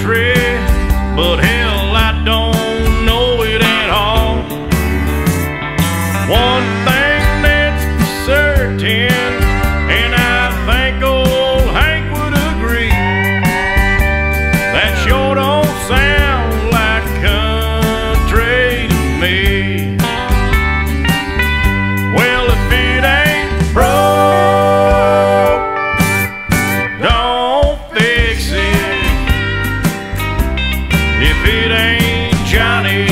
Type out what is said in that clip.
country, but hell, I don't know it at all. One thing that's certain, and I think old Hank would agree, that sure don't sound like country to me. Well, if it ain't broke, don't fix it. If it ain't Johnny